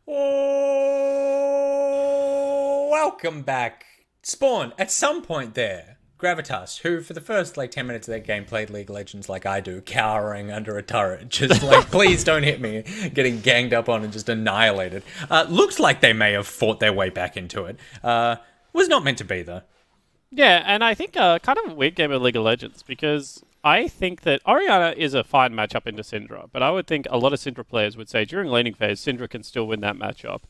Oh, welcome back. Spawn, at some point there, Gravitas, who for the first 10 minutes of that game played League of Legends like I do, cowering under a turret, just please don't hit me, getting ganged up on and just annihilated. Looks like they may have fought their way back into it. Was not meant to be, though. Yeah, and I think kind of a weird game of League of Legends because I think that Orianna is a fine matchup into Syndra, but I would think a lot of Syndra players would say during laning phase, Syndra can still win that matchup.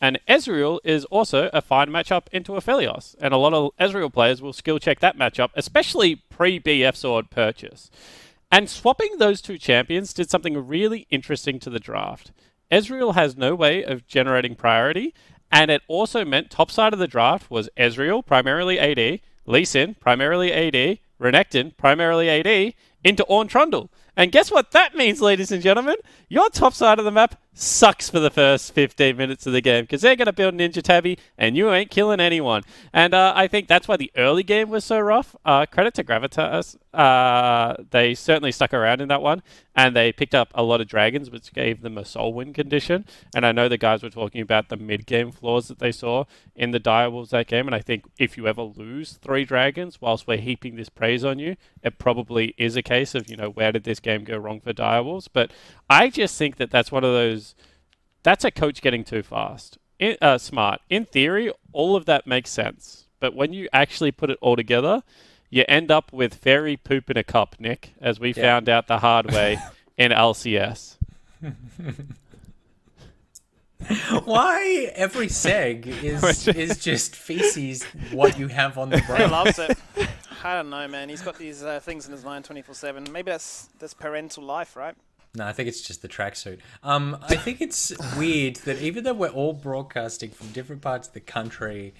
And Ezreal is also a fine matchup into Aphelios, and a lot of Ezreal players will skill check that matchup, especially pre-BF Sword purchase. And swapping those two champions did something really interesting to the draft. Ezreal has no way of generating priority, and it also meant top side of the draft was Ezreal, primarily AD, Lee Sin, primarily AD, Renekton, primarily AD, into Ornn Trundle. And guess what that means, ladies and gentlemen? Your top side of the map sucks for the first 15 minutes of the game because they're going to build Ninja Tabby and you ain't killing anyone. And I think that's why the early game was so rough. Credit to Gravitas. They certainly stuck around in that one and they picked up a lot of dragons, which gave them a soul win condition. And I know the guys were talking about the mid-game flaws that they saw in the Direwolves that game. And I think if you ever lose 3 dragons whilst we're heaping this praise on you, it probably is a case of, where did this game go wrong for Direwolves? But I just think that that's one of those. That's a coach getting too fast. Smart. In theory, all of that makes sense. But when you actually put it all together, you end up with fairy poop in a cup, Nick, as we found out the hard way in LCS. Why every seg is just feces what you have on the He brain? loves it. I don't know, man. He's got these things in his mind 24/7. Maybe that's parental life, right? No, I think it's just the tracksuit. I think it's weird that even though we're all broadcasting from different parts of the country,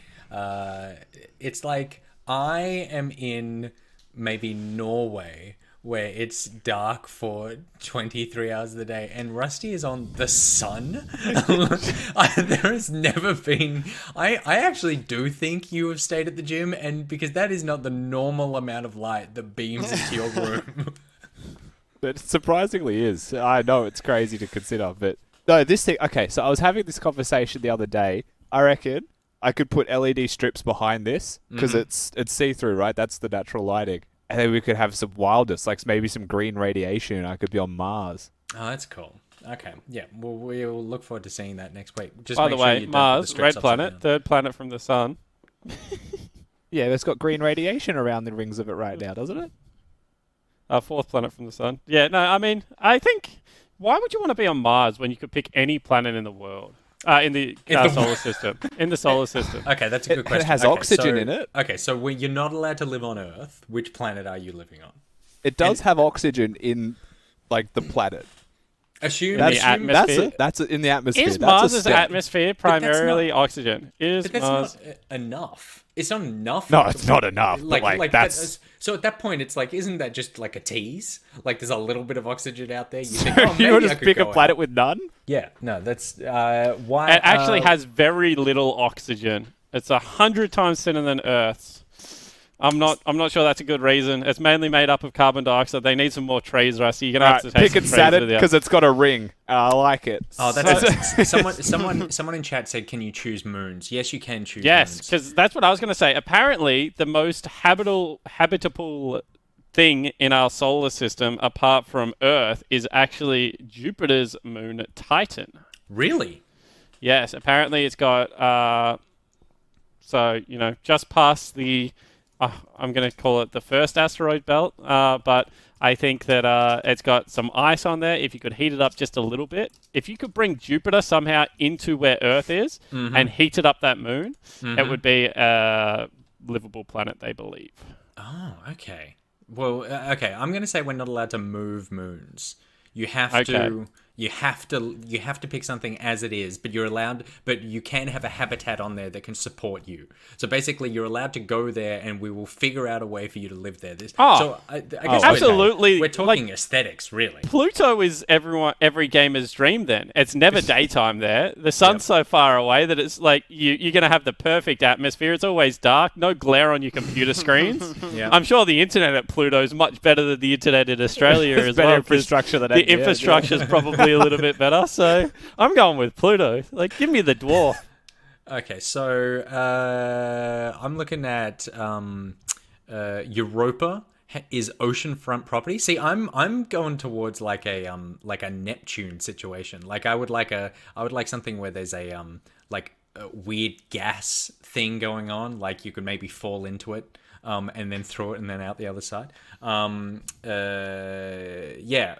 it's like I am in maybe Norway where it's dark for 23 hours of the day and Rusty is on the sun. There has never been... I actually do think you have stayed at the gym, and because that is not the normal amount of light that beams into your room. But it surprisingly is. I know it's crazy to consider, but no, this thing. Okay, so I was having this conversation the other day. I reckon I could put LED strips behind this because it's see-through, right? That's the natural lighting, and then we could have some wildness, like maybe some green radiation, and I could be on Mars. Oh, that's cool. Okay, yeah, well, we'll look forward to seeing that next week. Just By make the sure way, you don't put the Mars, strips red planet, upside down. third planet from the sun. Yeah, it's got green radiation around the rings of it right now, doesn't it? Fourth planet from the sun. Yeah, no, I mean, I think, why would you want to be on Mars when you could pick any planet in the world? In the solar system. In the solar system. Okay, that's a good question. It has Okay, oxygen so- in it. Okay, so you're not allowed to live on Earth. Which planet are you living on? It does have oxygen in, like, the planet. Assume the assume- atmosphere. That's in the atmosphere. Is That's a Mars's step. atmosphere primarily oxygen? Is But that's Mars... not enough. It's not enough. No, it's not enough. But that's... So at that point, it's like, isn't that just like a tease? Like, there's a little bit of oxygen out there. You So think, oh, maybe you would I just could pick a go planet out. with none? Yeah, no, that's why. It actually has very little oxygen. It's 100 times thinner than Earth's. I'm not sure that's a good reason. It's mainly made up of carbon dioxide. They need some more trees, Rusty. You're gonna have to take pick some trees Saturn with you. because it's got a ring. I like it. Oh, that's someone in chat said, "Can you choose moons?" Yes, you can choose. Yes, moons. because that's what I was going to say. Apparently, the most habitable thing in our solar system, apart from Earth, is actually Jupiter's moon Titan. Really? Yes, apparently it's got... just past the... I'm going to call it the first asteroid belt, but I think that it's got some ice on there. If you could heat it up just a little bit, if you could bring Jupiter somehow into where Earth is and heat it up that moon, it would be a livable planet, they believe. Oh, okay. Well, okay. I'm going to say we're not allowed to move moons. You have Okay. to. You have to pick something as it is, but you can have a habitat on there that can support you. So basically, you're allowed to go there, and we will figure out a way for you to live there. I guess absolutely. We're talking aesthetics, really. Pluto is every gamer's dream then. It's never daytime there. The sun's so far away that it's like you're going to have the perfect atmosphere. It's always dark, no glare on your computer screens. Yeah. I'm sure the internet at Pluto is much better than the internet in Australia as better well. 'cause infrastructure than the infrastructure is probably a little bit better. So I'm going with Pluto. Like, give me the dwarf. Okay, so I'm looking at Europa is oceanfront property. See, I'm going towards like a Neptune situation. Like I would like something where there's a weird gas thing going on. Like you could maybe fall into it. And then throw it and then out the other side. Yeah,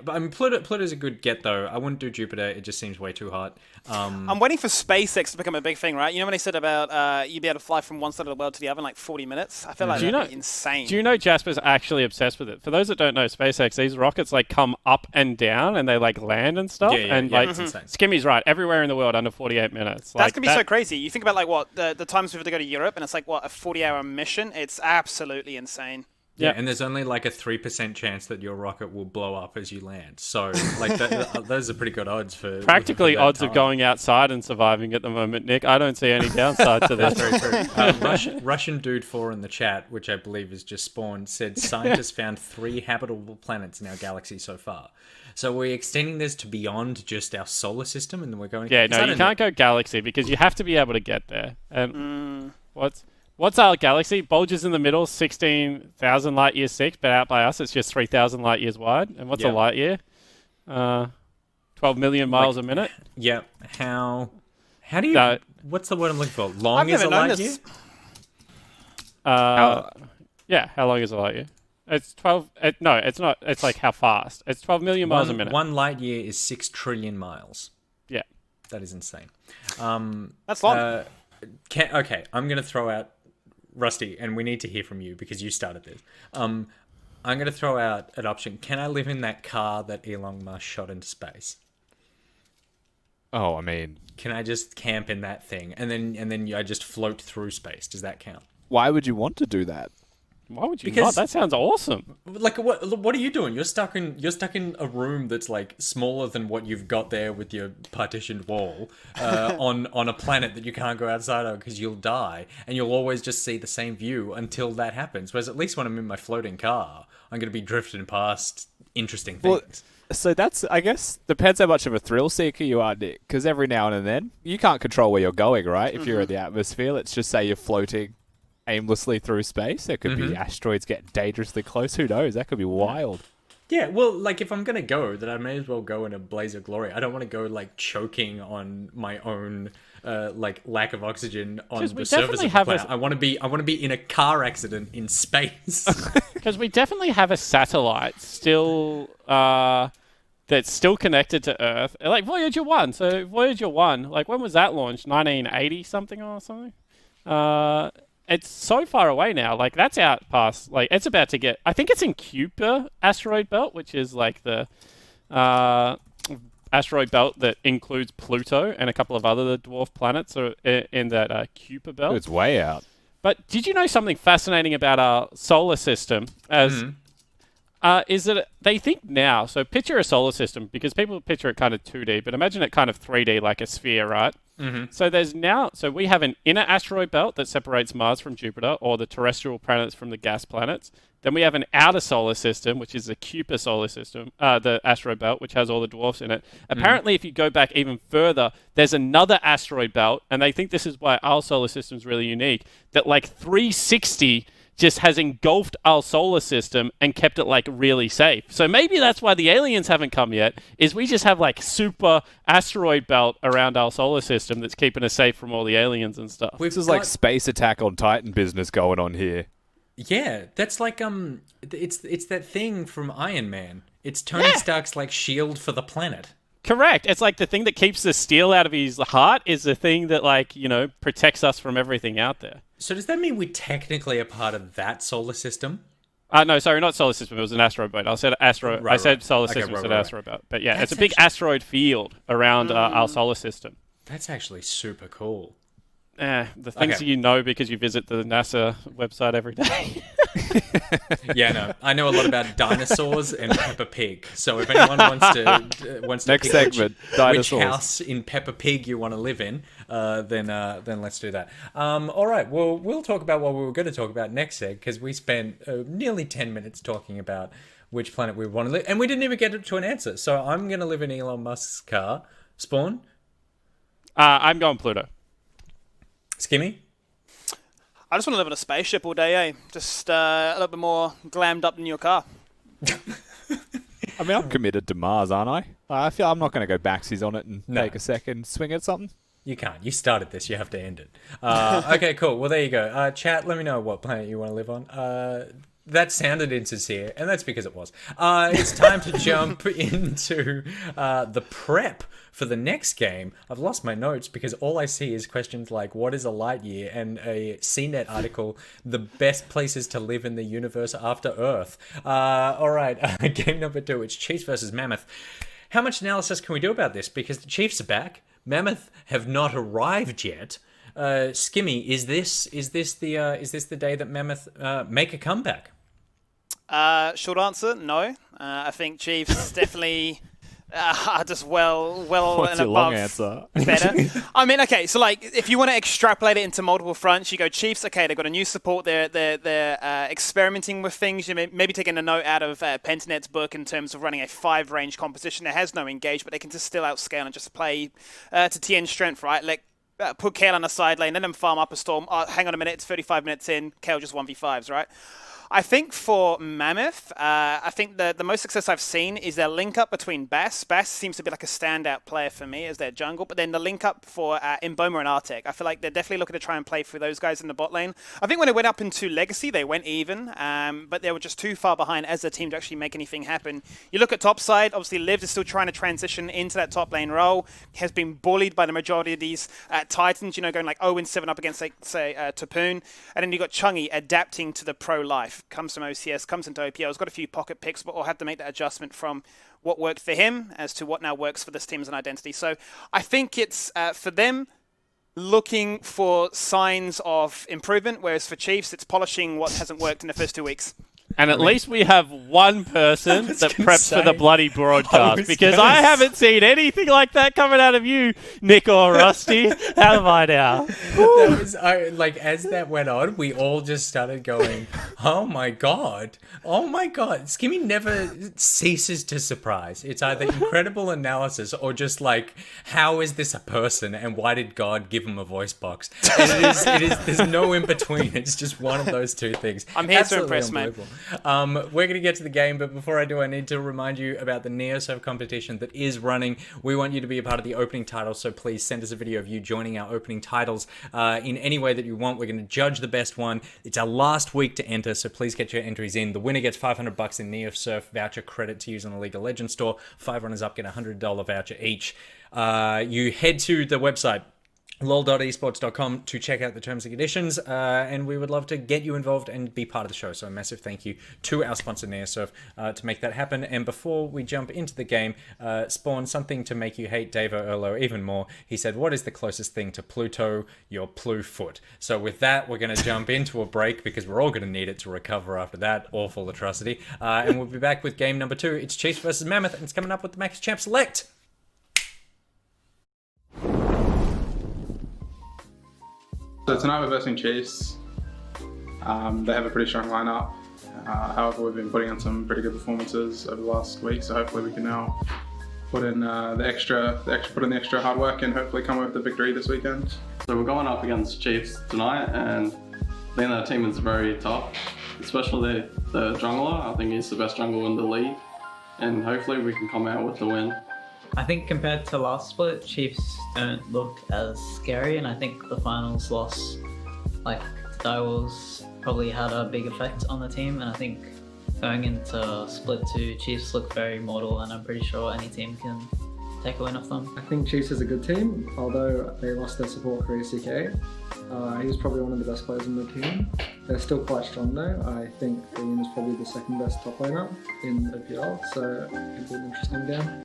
but I mean, Pluto's a good get though. I wouldn't do Jupiter; it just seems way too hot. I'm waiting for SpaceX to become a big thing, right? You know when they said about you'd be able to fly from one side of the world to the other in like 40 minutes? I feel like that'd be insane. Do you know Jasper's actually obsessed with it? For those that don't know, SpaceX, these rockets like come up and down and they like land and stuff. Skimmy's right. Everywhere in the world under 48 minutes. That's gonna be so crazy. You think about like what the times we have to go to Europe, and it's like what a 40-hour mission. It's absolutely insane. Yeah, and there's only like a 3% chance that your rocket will blow up as you land. So, like, those are pretty good odds for practically odds of going outside and surviving at the moment, Nick. I don't see any downside to this. That's very true. Russian Dude 4 in the chat, which I believe is just spawned, said scientists found 3 habitable planets in our galaxy so far. So we're extending this to beyond just our solar system, and then we're going. Yeah, no, you can't go galaxy because you have to be able to get there. And What's our galaxy? Bulges in the middle, 16,000 light years 6, but out by us it's just 3,000 light years wide. And what's a light year? 12 million miles a minute. Yeah. How do you? What's the word I'm looking for? Long is a light year. Yeah. How long is a light year? It's 12. No, it's not. It's like how fast. It's 12 million miles a minute. 1 light year is 6 trillion miles. Yeah. That is insane. That's long. Okay, I'm gonna throw out. Rusty, and we need to hear from you because you started this. I'm going to throw out an option. Can I live in that car that Elon Musk shot into space? Oh, I mean, can I just camp in that thing and then I just float through space? Does that count? Why would you want to do that? Why would you not? That sounds awesome. Like, what are you doing? You're stuck in a room that's like smaller than what you've got there with your partitioned wall on a planet that you can't go outside of because you'll die, and you'll always just see the same view until that happens. Whereas at least when I'm in my floating car, I'm going to be drifting past interesting things. Well, so that's, I guess, depends how much of a thrill seeker you are, Nick. Because every now and then, you can't control where you're going, right? If you're in the atmosphere, let's just say you're floating aimlessly through space. There could be asteroids getting dangerously close. Who knows? That could be wild. Yeah, well, like, if I'm going to go, then I may as well go in a blaze of glory. I don't want to go, like, choking on my own, like, lack of oxygen on the surface of the planet. I want to be in a car accident in space. Because we definitely have a satellite still, that's still connected to Earth. Like, Voyager 1. So, Voyager 1, like, when was that launched? 1980 something or something? It's so far away now. Like, that's out past, like, it's about to get, I think it's in Kuiper asteroid belt, which is like the asteroid belt that includes Pluto and a couple of other dwarf planets are in that Kuiper belt. It's way out. But did you know something fascinating about our solar system? Is that they think now, so picture a solar system, because people picture it kind of 2D, but imagine it kind of 3D, like a sphere, right? So we have an inner asteroid belt that separates Mars from Jupiter, or the terrestrial planets from the gas planets. Then we have an outer solar system, which is the Kuiper solar system, the asteroid belt, which has all the dwarfs in it. Apparently, if you go back even further, there's another asteroid belt, and they think this is why our solar system is really unique, that like 360 just has engulfed our solar system and kept it like really safe. So maybe that's why the aliens haven't come yet, is we just have like super asteroid belt around our solar system that's keeping us safe from all the aliens and stuff. This is like space attack on Titan business going on here. Yeah, that's like it's that thing from Iron Man. It's Tony Stark's like shield for the planet. Correct. It's like the thing that keeps the steel out of his heart is the thing that, like, you know, protects us from everything out there. So does that mean we're technically a part of that solar system? No, sorry, not solar system. It was an asteroid belt. I said I said solar system. I said asteroid belt. But yeah, it's a big asteroid field around our solar system. That's actually super cool. The things you know because you visit the NASA website every day. Yeah, no, I know a lot about dinosaurs and Peppa Pig. So if anyone wants to next pick segment, dinosaurs. which house in Peppa Pig you want to live in, then let's do that. All right, we'll talk about what we were going to talk about next seg, because we spent nearly 10 minutes talking about which planet we want to live. And we didn't even get to an answer. So I'm going to live in Elon Musk's car. Spawn? I'm going Pluto. Skimmy? I just want to live in a spaceship all day, eh? Just a little bit more glammed up than your car. I mean, I'm committed to Mars, aren't I? I feel I'm not going to go backsies on it and take a second swing at something. You can't. You started this. You have to end it. Okay, cool. Well, there you go. Chat, let me know what planet you want to live on. That sounded insincere, and that's because it was. It's time to jump into the prep for the next game. I've lost my notes because all I see is questions like, what is a light year? And a CNET article, the best places to live in the universe after Earth. All right, game number 2, it's Chiefs versus Mammoth. How much analysis can we do about this? Because the Chiefs are back. Mammoth have not arrived yet. Skimmy, is this the day that Mammoth make a comeback? Short answer, no. I think Chiefs definitely are just well What's and your above long answer? better. I mean, okay, so like if you want to extrapolate it into multiple fronts, you go Chiefs. Okay, they've got a new support. They're experimenting with things. You maybe taking a note out of Pentinet's book in terms of running a 5-range composition that has no engage, but they can just still outscale and just play to TN strength, right? Like put Kale on the side lane, let them farm up a storm. Hang on a minute, it's 35 minutes in. Kale just 1v5s, right? I think for Mammoth, I think the most success I've seen is their link-up between Bass. Bass seems to be like a standout player for me as their jungle, but then the link-up for Mboma and Artek. I feel like they're definitely looking to try and play through those guys in the bot lane. I think when it went up into Legacy, they went even, but they were just too far behind as a team to actually make anything happen. You look at top side, obviously Liv is still trying to transition into that top lane role, has been bullied by the majority of these Titans, you know, going like 0-7 up against, like, say, Tapoon. And then you got Chungi adapting to the pro life. Comes from OCS, comes into OPL, has got a few pocket picks, but will have to make that adjustment from what worked for him as to what now works for this team as an identity. So I think it's for them looking for signs of improvement, whereas for Chiefs, it's polishing what hasn't worked in the first 2 weeks. And at least we have one person that preps for the bloody broadcast, because I haven't seen anything like that coming out of you, Nick or Rusty. How am I now? That was, like, as that went on, we all just started going, oh my god. Skimmy never ceases to surprise. It's either incredible analysis or just like, how is this a person and why did God give him a voice box? And it is there's no in between. It's just one of those two things. I'm here to impress, man. We're going to get to the game, but before I do, I need to remind you about the NeoServe competition that is running. We want you to be a part of the opening title, so please send us a video of you joining our opening titles in any way that you want. We're going to judge the best one. It's our last week to enter, so please get your entries in. The winner gets $500 in NeoServe voucher credit to use on the League of Legends store. 5 runners up get a $100 voucher each. You head to the website lol.esports.com to check out the terms and conditions, and we would love to get you involved and be part of the show. So a massive thank you to our sponsor NeoServe to make that happen. And before we jump into the game, Spawn, something to make you hate Davo Erlo even more. He said, what is the closest thing to Pluto? Your Plu foot. So with that, we're going to jump into a break because we're all going to need it to recover after that awful atrocity. And we'll be back with game number 2. It's Chiefs versus Mammoth, and it's coming up with the Max Champ Select. So tonight we're versing Chiefs. They have a pretty strong lineup. However, we've been putting in some pretty good performances over the last week, so hopefully we can now put in the extra hard work and hopefully come away with the victory this weekend. So we're going up against Chiefs tonight, and I think their team is very tough, especially the jungler. I think he's the best jungler in the league, and hopefully we can come out with the win. I think compared to last split, Chiefs don't look as scary, and I think the finals loss, like Direwolves, probably had a big effect on the team, and I think going into split 2, Chiefs look very mortal, and I'm pretty sure any team can take a win off them. I think Chiefs is a good team, although they lost their support career CK. He was probably one of the best players in the team. They're still quite strong though. I think Ian is probably the second best top laner in OPL, so it'll be an interesting game.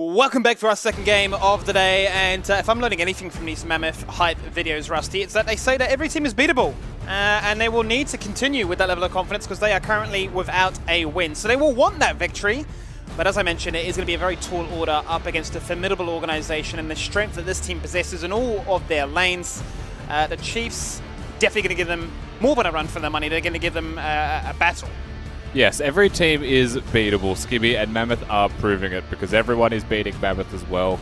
Welcome back for our second game of the day, and if I'm learning anything from these Mammoth hype videos, Rusty, it's that they say that every team is beatable, and they will need to continue with that level of confidence because they are currently without a win. So they will want that victory, but as I mentioned, it is going to be a very tall order up against a formidable organization, and the strength that this team possesses in all of their lanes. The Chiefs definitely going to give them more than a run for their money. They're going to give them a battle. Yes, every team is beatable, Skibby, and Mammoth are proving it because everyone is beating Mammoth as well.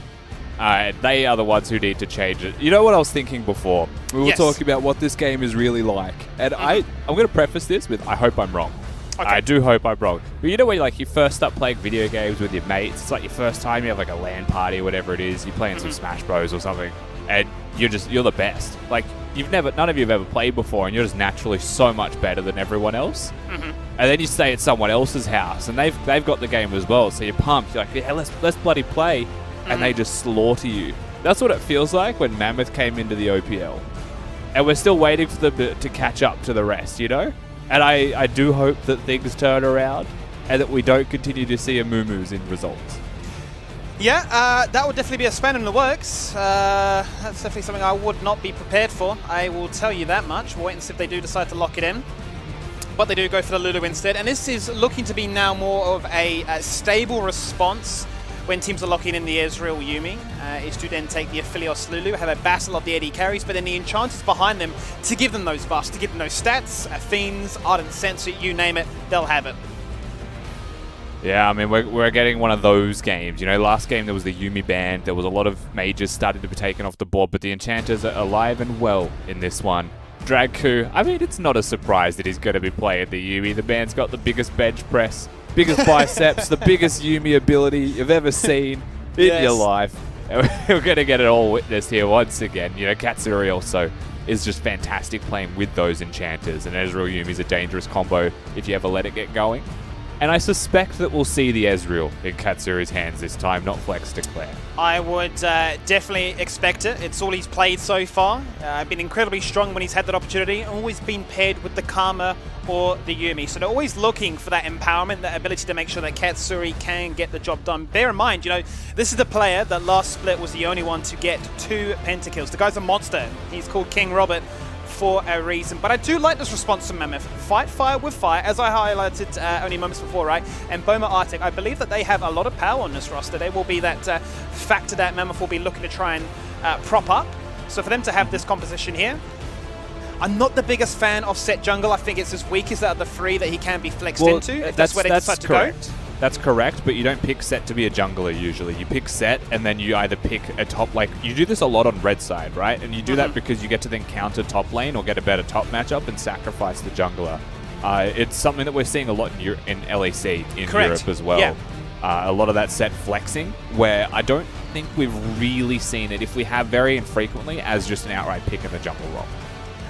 They are the ones who need to change it. You know what I was thinking before? We were talking about what this game is really like. And I'm going to preface this with, I hope I'm wrong. Okay. I do hope I'm wrong. But you know when you first start playing video games with your mates, it's like your first time you have like a LAN party or whatever it is, you're playing some Smash Bros or something, and you're the best. Like, none of you have ever played before, and you're just naturally so much better than everyone else. And then you stay at someone else's house, and they've got the game as well, so you're pumped. You're like, yeah, let's bloody play, and they just slaughter you. That's what it feels like when Mammoth came into the OPL, and we're still waiting for them to catch up to the rest, you know. And I do hope that things turn around, and that we don't continue to see a moo-moos in results. Yeah, that would definitely be a spanner in the works. That's definitely something I would not be prepared for. I will tell you that much. We'll wait and see if they do decide to lock it in. But they do go for the Lulu instead. And this is looking to be now more of a stable response when teams are locking in the Ezreal Yuumi. Is to then take the Aphelios Lulu, have a battle of the AD carries, but then the enchanters behind them to give them those buffs, to give them those stats, Fiends, Ardent Sense, you name it, they'll have it. Yeah, I mean, we're getting one of those games. You know, last game there was the Yuumi ban. There was a lot of mages starting to be taken off the board, but the enchanters are alive and well in this one. Dragku, I mean, it's not a surprise that he's going to be playing the Yuumi. The man's got the biggest bench press, biggest biceps, the biggest Yuumi ability you've ever seen in your life. And we're going to get it all witnessed here once again. You know, Katsuri also is just fantastic playing with those enchanters, and Ezreal Yuumi is a dangerous combo if you ever let it get going. And I suspect that we'll see the Ezreal in Katsuri's hands this time, not Flex Declare. I would definitely expect it. It's all he's played so far. Been incredibly strong when he's had that opportunity. Always been paired with the Karma or the Yuumi. So they're always looking for that empowerment, that ability to make sure that Katsuri can get the job done. Bear in mind, you know, this is the player that last split was the only one to get 2 pentakills. The guy's a monster. He's called King Robert for a reason. But I do like this response from Mammoth. Fight fire with fire, as I highlighted only moments before, right? And Boma Arctic, I believe that they have a lot of power on this roster. They will be that factor that Mammoth will be looking to try and prop up. So for them to have this composition here, I'm not the biggest fan of Set Jungle. I think it's as weak as out of the 3 that he can be flexed into, if that's where they decide to go. That's correct, but you don't pick Set to be a jungler usually. You pick Set, and then you either pick a top, like, you do this a lot on red side, right? And you do that because you get to then counter top lane or get a better top matchup and sacrifice the jungler. It's something that we're seeing a lot in LEC in Europe as well. Yeah. A lot of that Set flexing, where I don't think we've really seen it, if we have very infrequently, as just an outright pick in the jungle role.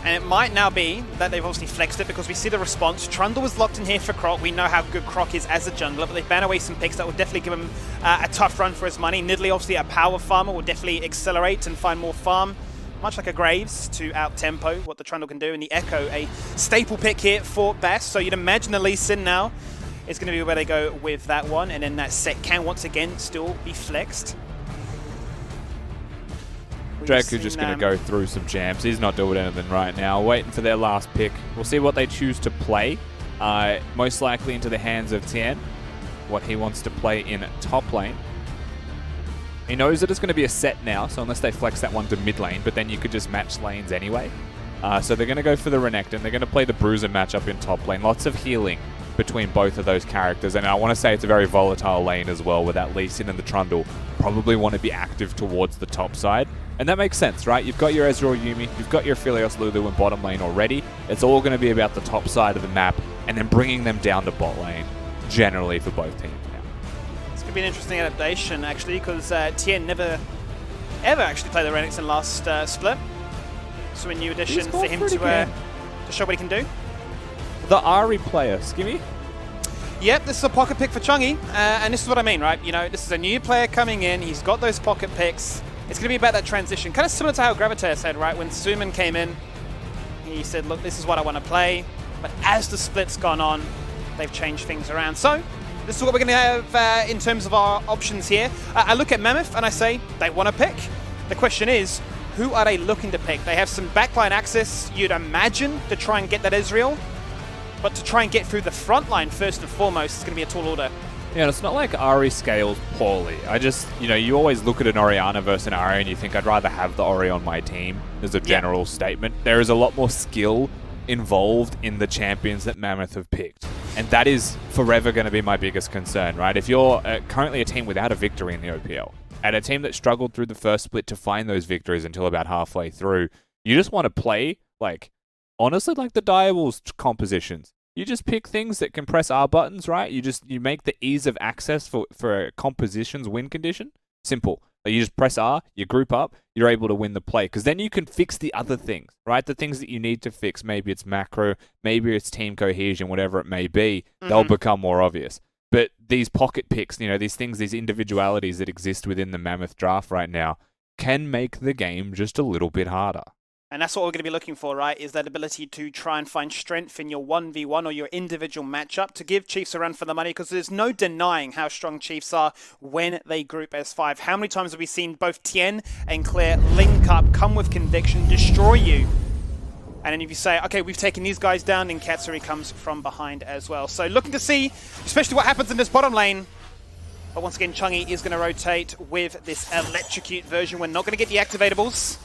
And it might now be that they've obviously flexed it because we see the response. Trundle was locked in here for Croc. We know how good Croc is as a jungler, but they've banned away some picks that will definitely give him a tough run for his money. Nidalee, obviously a power farmer, will definitely accelerate and find more farm, much like a Graves, to out-tempo what the Trundle can do. And the Echo, a staple pick here for Bass. So you'd imagine the Lee Sin now is going to be where they go with that one. And then that Set can once again still be flexed. Draku's just going to go through some champs. He's not doing anything right now. Waiting for their last pick. We'll see what they choose to play. Most likely into the hands of Tien. What he wants to play in top lane. He knows that it's going to be a Set now, so unless they flex that one to mid lane, but then you could just match lanes anyway. So they're going to go for the Renekton. They're going to play the Bruiser matchup in top lane. Lots of healing between both of those characters, and I want to say it's a very volatile lane as well, with that Lee Sin and the Trundle probably want to be active towards the top side. And that makes sense, right? You've got your Ezreal Yuumi, you've got your Aphelios Lulu in bottom lane already. It's all going to be about the top side of the map, and then bringing them down to bot lane, generally for both teams now. It's going to be an interesting adaptation, actually, because Tien never, ever actually played the Renekton last split. So a new addition for him to show what he can do. The Ahri player, Skimmy? Yep, this is a pocket pick for Chungy, and this is what I mean, right? You know, this is a new player coming in, he's got those pocket picks. It's going to be about that transition, kind of similar to how Gravitas said, right? When Suman came in, he said, look, this is what I want to play. But as the split's gone on, they've changed things around. So, this is what we're going to have in terms of our options here. I look at Mammoth and I say they want to pick. The question is, who are they looking to pick? They have some backline access, you'd imagine, to try and get that Ezreal. But to try and get through the front line first and foremost is going to be a tall order. Yeah, and it's not like Ahri scales poorly. I just, you always look at an Orianna versus an Ahri and you think I'd rather have the Ori on my team as a general statement. There is a lot more skill involved in the champions that Mammoth have picked. And that is forever going to be my biggest concern, right? If you're currently a team without a victory in the OPL, and a team that struggled through the first split to find those victories until about halfway through, you just want to play, honestly, like the Direwolves compositions. You just pick things that can press R buttons, right? You make the ease of access for a composition's win condition simple. You just press R, you group up, you're able to win the play. Because then you can fix the other things, right? The things that you need to fix. Maybe it's macro, maybe it's team cohesion, whatever it may be. They'll become more obvious. But these pocket picks, these things, these individualities that exist within the Mammoth draft right now can make the game just a little bit harder. And that's what we're going to be looking for, right? Is that ability to try and find strength in your 1v1 or your individual matchup to give Chiefs a run for the money, because there's no denying how strong Chiefs are when they group as 5. How many times have we seen both Tien and Claire link up, come with conviction, destroy you? And then if you say, okay, we've taken these guys down, then Katsuri comes from behind as well. So looking to see, especially what happens in this bottom lane. But once again, Chungy is going to rotate with this electrocute version. We're not going to get the activatables.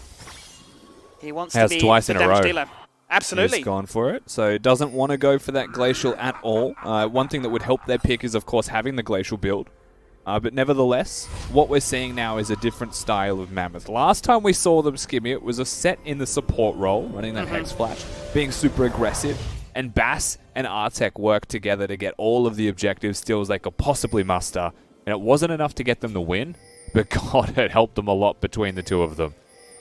He wants to be twice the in a damage row. dealer. Absolutely. He's gone for it. So doesn't want to go for that Glacial at all. One thing that would help their pick is, of course, having the Glacial build. But nevertheless, what we're seeing now is a different style of Mammoth. Last time we saw them skimmy, it was a set in the support role, running that Hex Flash, being super aggressive. And Bass and Artek worked together to get all of the objective steals they could possibly muster. And it wasn't enough to get them the win, but God, it helped them a lot between the two of them.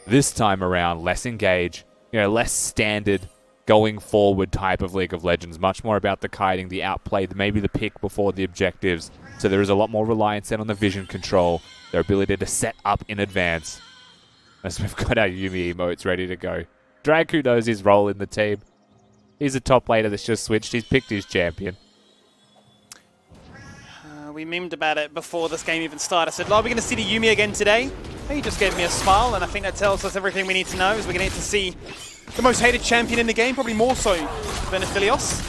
This time around, less engage, less standard going forward type of League of Legends. Much more about the kiting, the outplay, maybe the pick before the objectives. So there is a lot more reliance then on the vision control, their ability to set up in advance. As we've got our Yuumi emotes ready to go. Drag, who knows his role in the team. He's a top laner that's just switched. He's picked his champion. We memed about it before this game even started. I said, are we going to see the Yuumi again today? He just gave me a smile, and I think that tells us everything we need to know, is we're going to get to see the most hated champion in the game, probably more so than Aphelios.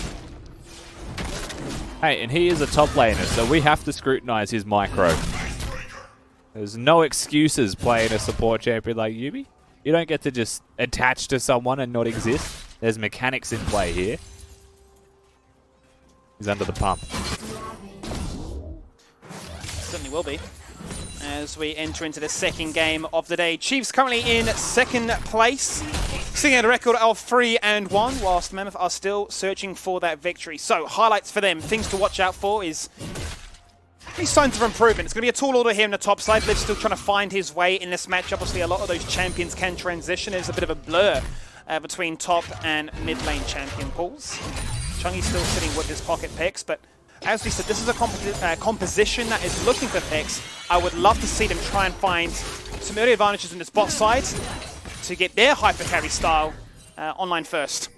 Hey, and he is a top laner, so we have to scrutinize his micro. There's no excuses playing a support champion like Yuumi. You don't get to just attach to someone and not exist. There's mechanics in play here. He's under the pump. Certainly will be, as we enter into the second game of the day. Chiefs currently in second place, sitting at a record of 3-1, whilst Mammoth are still searching for that victory. So, highlights for them, things to watch out for is these signs of improvement. It's going to be a tall order here in the top side. Liv's still trying to find his way in this match. Obviously, a lot of those champions can transition. There's a bit of a blur between top and mid lane champion pools. Chungy's still sitting with his pocket picks, but as we said, this is a composition that is looking for picks. I would love to see them try and find some early advantages in this bot side to get their hyper carry style online first.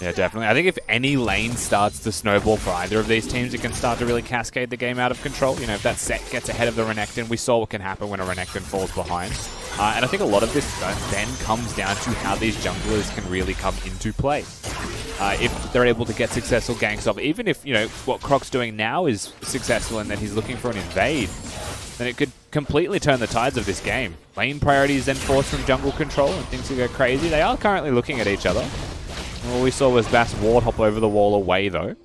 Yeah, definitely. I think if any lane starts to snowball for either of these teams, it can start to really cascade the game out of control. If that set gets ahead of the Renekton, we saw what can happen when a Renekton falls behind. And I think a lot of this then comes down to how these junglers can really come into play. If they're able to get successful ganks off, even if, what Croc's doing now is successful and then he's looking for an invade, then it could completely turn the tides of this game. Lane priorities then forced from jungle control and things could go crazy. They are currently looking at each other. All we saw was Bass Ward hop over the wall away, though.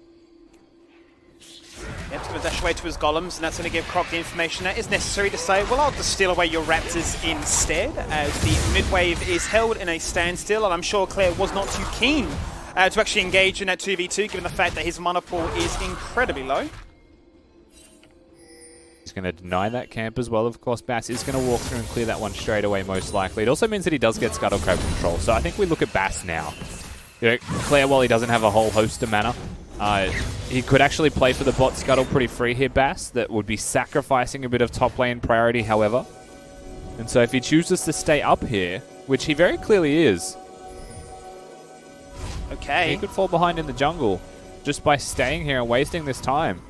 Yep, he's going to dash away to his golems, and that's going to give Croc the information that is necessary to say, well, I'll just steal away your raptors instead, as the mid-wave is held in a standstill, and I'm sure Claire was not too keen to actually engage in that 2v2, given the fact that his mana pool is incredibly low. He's going to deny that camp as well. Of course, Bass is going to walk through and clear that one straight away, most likely. It also means that he does get Scuttle Crab control, so I think we look at Bass now. Claire, while he doesn't have a whole host of mana, he could actually play for the bot Scuttle pretty free here, Bass. That would be sacrificing a bit of top lane priority, however. And so if he chooses to stay up here, which he very clearly is, okay, he could fall behind in the jungle. just by staying here and wasting this time.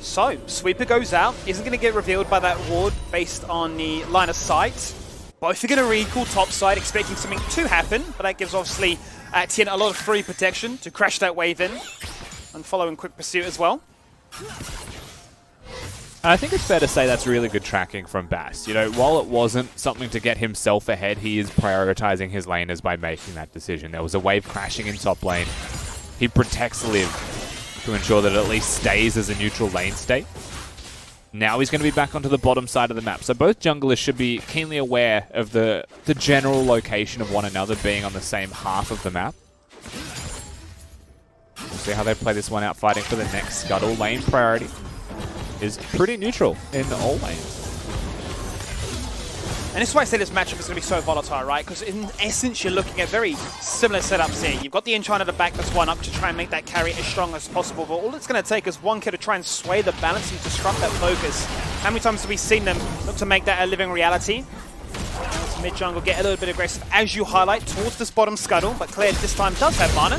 So, Sweeper goes out, isn't going to get revealed by that ward based on the line of sight. Both are going to recall topside, expecting something to happen, but that gives obviously Tien a lot of free protection to crash that wave in and follow in quick pursuit as well. I think it's fair to say that's really good tracking from Bast. You know, while it wasn't something to get himself ahead, he is prioritizing his laners by making that decision. There was a wave crashing in top lane. He protects Liv to ensure that it at least stays as a neutral lane state. Now he's going to be back onto the bottom side of the map. So both junglers should be keenly aware of the general location of one another being on the same half of the map. We'll see how they play this one out, fighting for the next scuttle. Lane priority is pretty neutral in all lanes. And this is why I say this matchup is going to be so volatile, right? Because in essence, you're looking at very similar setups here. You've got the Enchanter to back this one up to try and make that carry as strong as possible. But all it's going to take is one kill to try and sway the balance and disrupt that focus. How many times have we seen them look to make that a living reality? As mid-jungle get a little bit aggressive, as you highlight, towards this bottom scuttle. But Claire this time does have mana.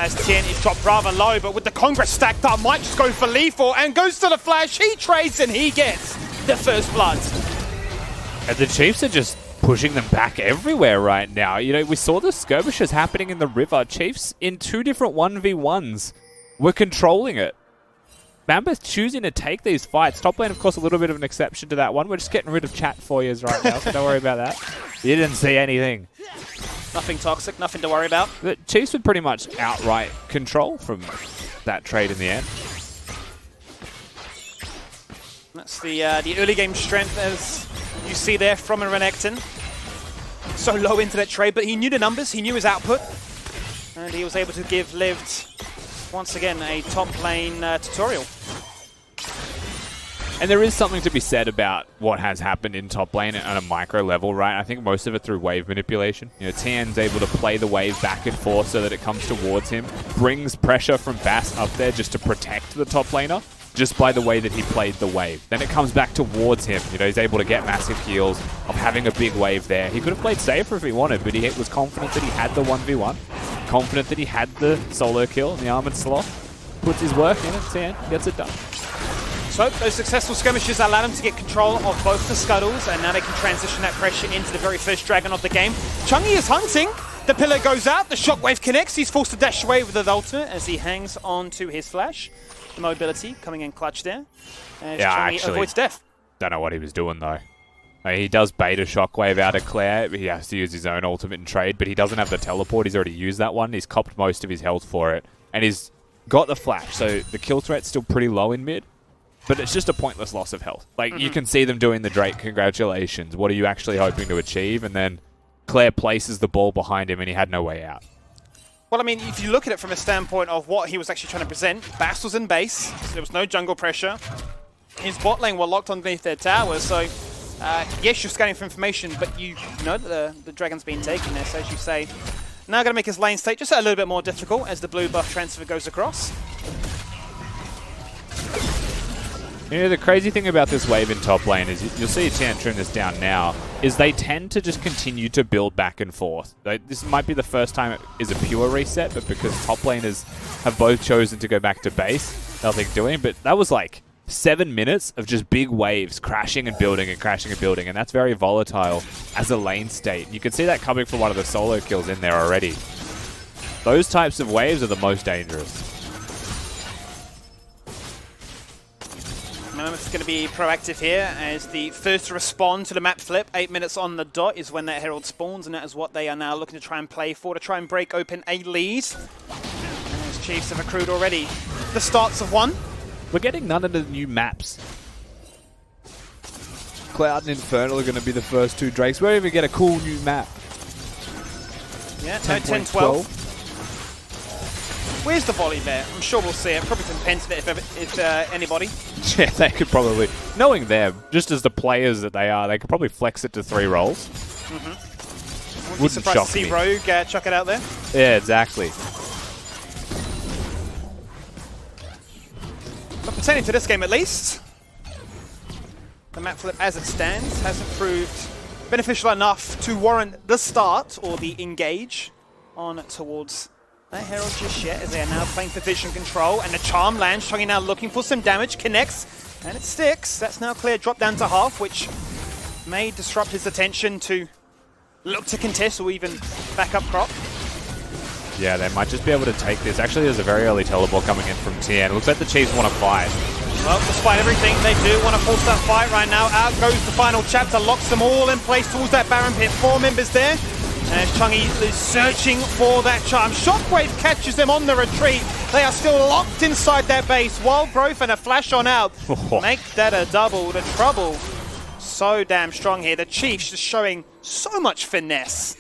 As Tien is dropped rather low, but with the Congress stacked up, might just go for lethal and goes to the flash. He trades and he gets the first blood. And the Chiefs are just pushing them back everywhere right now. You know, we saw the skirmishes happening in the river. Chiefs in 2 different 1v1s were controlling it. Mammoths choosing to take these fights. Top lane, of course, a little bit of an exception to that one. We're just getting rid of chat for you right now, so don't worry about that. You didn't see anything. Nothing toxic, nothing to worry about. The Chiefs would pretty much outright control from that trade in the end. That's the early game strength, as you see there from a Renekton. So low into that trade, but he knew the numbers, he knew his output, and he was able to give Lived, once again, a top lane tutorial. And there is something to be said about what has happened in top lane on a micro level, right? I think most of it through wave manipulation. You know, Tien's able to play the wave back and forth so that it comes towards him, brings pressure from Bast up there just to protect the top laner, just by the way that he played the wave. Then it comes back towards him. You know, he's able to get massive heals of having a big wave there. He could have played safer if he wanted, but he was confident that he had the 1v1, confident that he had the solo kill and the Armored Sloth. Puts his work in and Tien gets it done. So, those successful skirmishes allow them to get control of both the scuttles, and now they can transition that pressure into the very first dragon of the game. Chungi is hunting. The pillar goes out. The shockwave connects. He's forced to dash away with the ultimate as he hangs on to his flash. The mobility coming in clutch there. As Chungi avoids death. Don't know what he was doing, though. He does bait a shockwave out of Claire. He has to use his own ultimate in trade, but he doesn't have the teleport. He's already used that one. He's copped most of his health for it. And he's got the flash, so the kill threat's still pretty low in mid. But it's just a pointless loss of health. Like, you can see them doing the Drake, congratulations. What are you actually hoping to achieve? And then Claire places the ball behind him and he had no way out. Well, I mean, if you look at it from a standpoint of what he was actually trying to present, Bast was in base, so there was no jungle pressure. His bot lane were locked underneath their tower, so yes, you're scanning for information, but you know that the dragon's been taken there, so as you say. Now going to make his lane state just a little bit more difficult as the blue buff transfer goes across. You know, the crazy thing about this wave in top lane is, you'll see Tien trim this down now, is they tend to just continue to build back and forth. This might be the first time it is a pure reset, but because top laners have both chosen to go back to base, nothing doing. But that was like 7 minutes of just big waves crashing and building and crashing and building, and that's very volatile as a lane state. You can see that coming from one of the solo kills in there already. Those types of waves are the most dangerous. Mammoths going to be proactive here as the first to respond to the map flip. 8 minutes on the dot is when that Herald spawns, and that is what they are now looking to try and play for, to try and break open a lead. And as Chiefs have accrued already the starts of one. We're getting none of the new maps. Cloud and Infernal are going to be the first 2 Drakes. We'll even get a cool new map. Yeah, no, 10-12. Where's the volley there? I'm sure we'll see it. Probably from Pentanet if anybody. Yeah, they could probably. Knowing them, just as the players that they are, they could probably flex it to 3 rolls. Wouldn't be surprised to see Rogue chuck it out there. Yeah, exactly. But pertaining to this game at least, the map flip as it stands hasn't proved beneficial enough to warrant the start or the engage on towards that Herald just yet, as they are now playing for vision control, and the Charm lands. Chongi now looking for some damage, connects, and it sticks. That's now clear, drop down to half, which may disrupt his attention to look to contest or even back up crop. Yeah, they might just be able to take this. Actually, there's a very early teleport coming in from TN. Looks like the Chiefs want to fight. Well, despite everything, they do want to force that fight right now. Out goes the final chapter, locks them all in place towards that Baron pit. 4 members there. As Chongi is searching for that charm. Shockwave catches them on the retreat. They are still locked inside their base. Wild growth and a flash on out. Make that a double. The trouble so damn strong here. The Chiefs just showing so much finesse.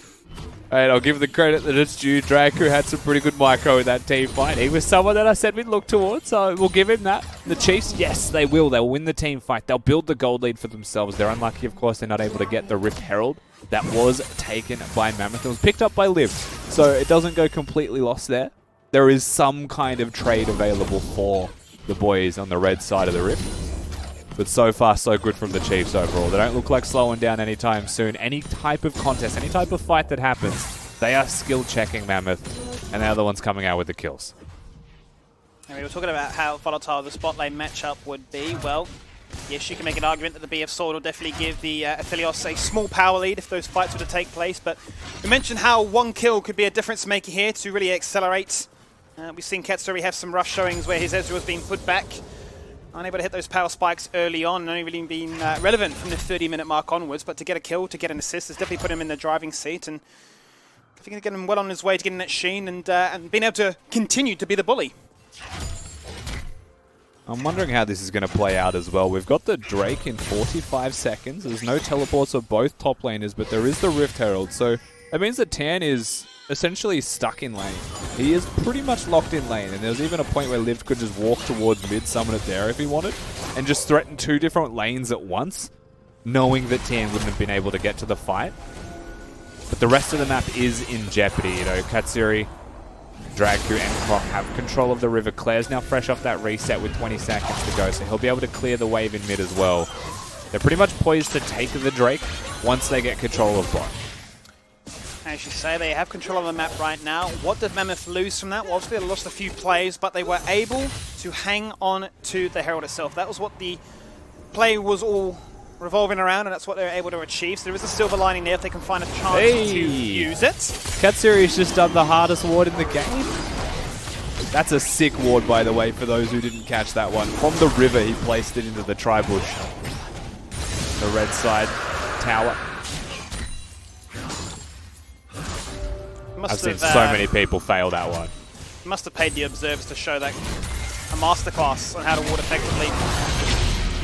And I'll give the credit that it's due. Draco had some pretty good micro in that team fight. He was someone that I said we'd look towards, so we'll give him that. The Chiefs, yes, they will. They'll win the team fight. They'll build the gold lead for themselves. They're unlucky, of course, they're not able to get the Rift Herald. That was taken by Mammoth. It was picked up by Liv, so it doesn't go completely lost there. There is some kind of trade available for the boys on the red side of the Rift. But so far, so good from the Chiefs overall. They don't look like slowing down anytime soon. Any type of contest, any type of fight that happens, they are skill checking Mammoth, and they're the ones coming out with the kills. And we were talking about how volatile the spot lane matchup would be. Well, yes, you can make an argument that the BF Sword will definitely give the Aphelios a small power lead if those fights were to take place. But we mentioned how one kill could be a difference maker here to really accelerate. We've seen Katsuri have some rough showings where his Ezreal was being put back. Unable to hit those power spikes early on, and only really been relevant from the 30-minute mark onwards. But to get a kill, to get an assist, has definitely put him in the driving seat, and I think get him well on his way to getting that sheen and being able to continue to be the bully. I'm wondering how this is going to play out as well. We've got the Drake in 45 seconds. There's no teleports of both top laners, but there is the Rift Herald. So that means that Tan is essentially stuck in lane. He is pretty much locked in lane, and there was even a point where Liv could just walk towards mid, summon it there if he wanted, and just threaten 2 different lanes at once, knowing that Tan wouldn't have been able to get to the fight. But the rest of the map is in jeopardy. You know, Katsuri, Dragu, and Croc have control of the river. Claire's now fresh off that reset with 20 seconds to go, so he'll be able to clear the wave in mid as well. They're pretty much poised to take the Drake once they get control of bot. As you say, they have control of the map right now. What did Mammoth lose from that? Well, obviously they lost a few plays, but they were able to hang on to the Herald itself. That was what the play was all revolving around, and that's what they were able to achieve. So there is a silver lining there if they can find a chance to use it. Katsuri's just done the hardest ward in the game. That's a sick ward, by the way, for those who didn't catch that one. From the river, he placed it into the tri-bush. The red side tower. I've seen so many people fail that one. Must have paid the observers to show that a masterclass on how to ward effectively.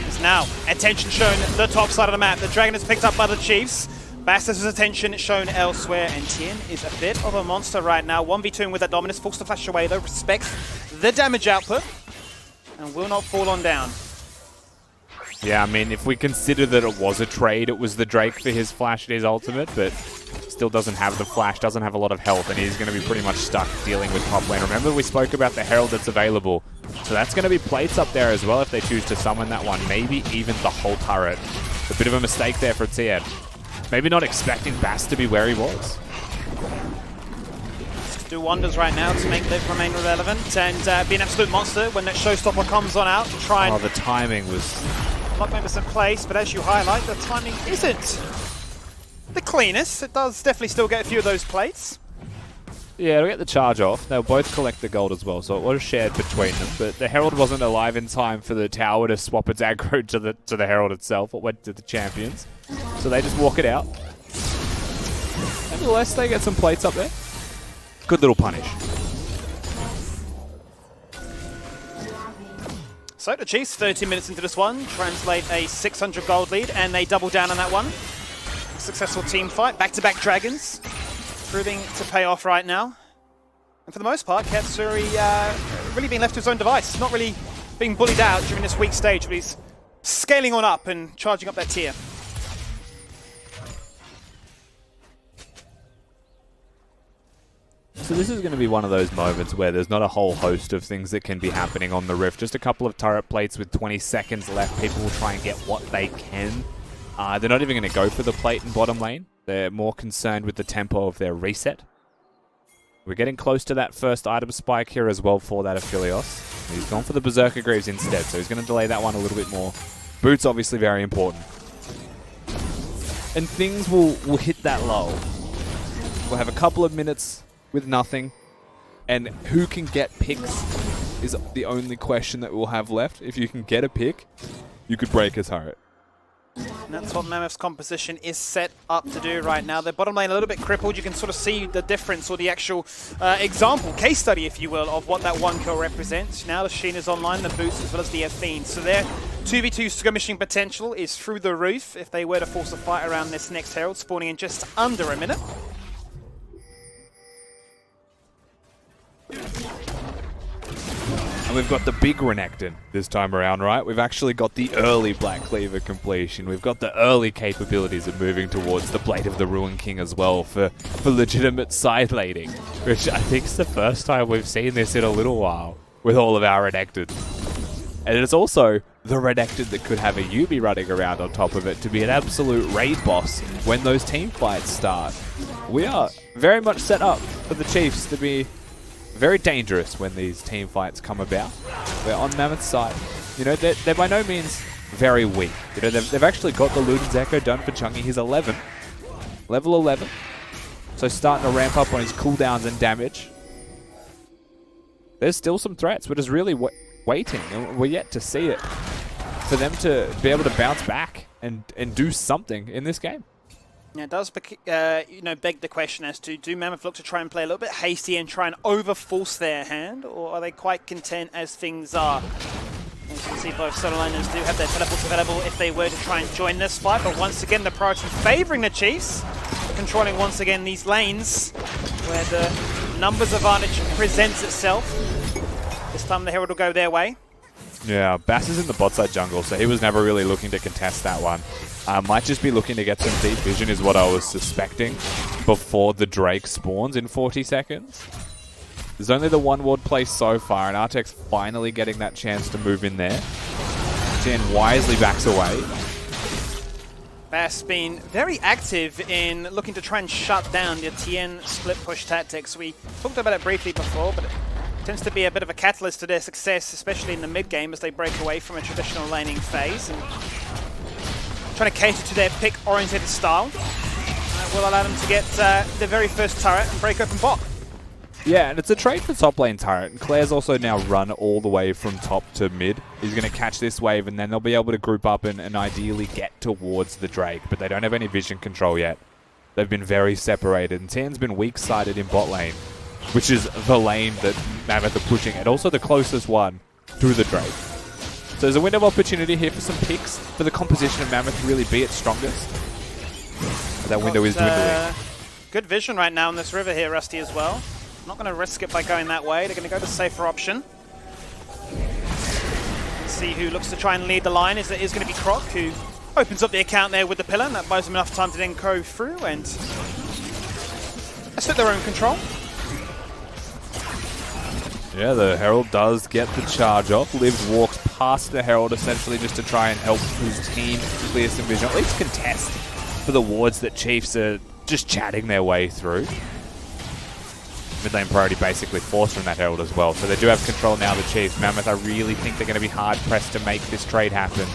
It's now attention shown the top side of the map. The dragon is picked up by the Chiefs. Bastos' attention shown elsewhere, and Tien is a bit of a monster right now. 1v2 with that dominance, forced to flash away though, respects the damage output, and will not fall on down. Yeah, I mean, if we consider that it was a trade, it was the Drake for his flash and his ultimate, but still doesn't have the flash, doesn't have a lot of health, and he's going to be pretty much stuck dealing with top lane. Remember, we spoke about the Herald that's available, so that's going to be plates up there as well if they choose to summon that one, maybe even the whole turret. A bit of a mistake there for Tien. Maybe not expecting Bass to be where he was. Do wonders right now to make Liv remain relevant and be an absolute monster when that showstopper comes on out to try and... Oh, the timing was... lock members in place, but as you highlight, the timing isn't the cleanest. It does definitely still get a few of those plates. Yeah, it'll get the charge off. They'll both collect the gold as well, so it was shared between them. But the Herald wasn't alive in time for the tower to swap its aggro to the Herald itself. It went to the champions. So they just walk it out. Nevertheless, they get some plates up there. Good little punish. So the Chiefs, 30 minutes into this one, translate a 600 gold lead, and they double down on that one. Successful team fight, back-to-back dragons, proving to pay off right now. And for the most part, Katsuri really being left to his own device, not really being bullied out during this weak stage, but he's scaling on up and charging up that tier. So this is going to be one of those moments where there's not a whole host of things that can be happening on the Rift. Just a couple of turret plates with 20 seconds left. People will try and get what they can. They're not even going to go for the plate in bottom lane. They're more concerned with the tempo of their reset. We're getting close to that first item spike here as well for that Aphelios. He's gone for the Berserker Greaves instead, so he's going to delay that one a little bit more. Boots obviously very important. And things will hit that lull. We'll have a couple of minutes with nothing, and who can get picks is the only question that we'll have left. If you can get a pick, you could break a turret. And that's what Mammoth's composition is set up to do right now. Their bottom lane a little bit crippled. You can sort of see the difference, or the actual example, case study, if you will, of what that one kill represents. Now the Sheen is online, the Boots, as well as the Fiend. So their 2v2 skirmishing potential is through the roof if they were to force a fight around this next Herald, spawning in just under a minute. And we've got the big Renekton this time around, right? We've actually got the early Black Cleaver completion. We've got the early capabilities of moving towards the Blade of the Ruin King as well for legitimate side laning, which I think is the first time we've seen this in a little while with all of our Renekton. And it's also the Renekton that could have a Yubi running around on top of it to be an absolute raid boss when those team fights start. We are very much set up for the Chiefs to be very dangerous when these team fights come about. We're on Mammoth's side. You know, they're by no means very weak. You know, they've actually got the Luden's Echo done for Chungy. He's 11. Level 11. So starting to ramp up on his cooldowns and damage. There's still some threats. We're just really waiting, and we're yet to see it for them to be able to bounce back and do something in this game. Yeah, it does beg the question as to, do Mammoth look to try and play a little bit hasty and try and over-force their hand, or are they quite content as things are? As you can see, both solo laners do have their teleports available if they were to try and join this fight, but once again the priority favouring the Chiefs, controlling once again these lanes where the numbers advantage presents itself. This time the Herald will go their way. Yeah, Bass is in the bot side jungle, so he was never really looking to contest that one. Might just be looking to get some deep vision is what I was suspecting before the Drake spawns in 40 seconds. There's only the one ward play so far, and Artek's finally getting that chance to move in there. Jen wisely backs away. Bass been very active in looking to try and shut down the Tien split push tactics. We talked about it briefly before, but it tends to be a bit of a catalyst to their success, especially in the mid game as they break away from a traditional laning phase and trying to cater to their pick-orientated style. That will allow them to get the very first turret and break open bot. Yeah, and it's a trade for top lane turret. And Claire's also now run all the way from top to mid. He's going to catch this wave, and then they'll be able to group up and ideally get towards the Drake. But they don't have any vision control yet. They've been very separated. And Tian's been weak-sided in bot lane, which is the lane that Mammoth are pushing, and also the closest one to the Drake. So there's a window of opportunity here for some picks for the composition of Mammoth to really be its strongest. But that window is dwindling. Good vision right now in this river here, Rusty, as well. Not going to risk it by going that way. They're going to go the safer option. See who looks to try and lead the line. It is going to be Croc, who opens up the account there with the pillar, and that buys them enough time to then go through and assert their own control. Yeah, the Herald does get the charge off. Liv walks past the Herald essentially just to try and help his team clear some vision, at least contest for the wards that Chiefs are just chatting their way through. Mid lane priority basically forced from that Herald as well, so they do have control now, the Chiefs. Mammoth, I really think they're going to be hard-pressed to make this trade happen.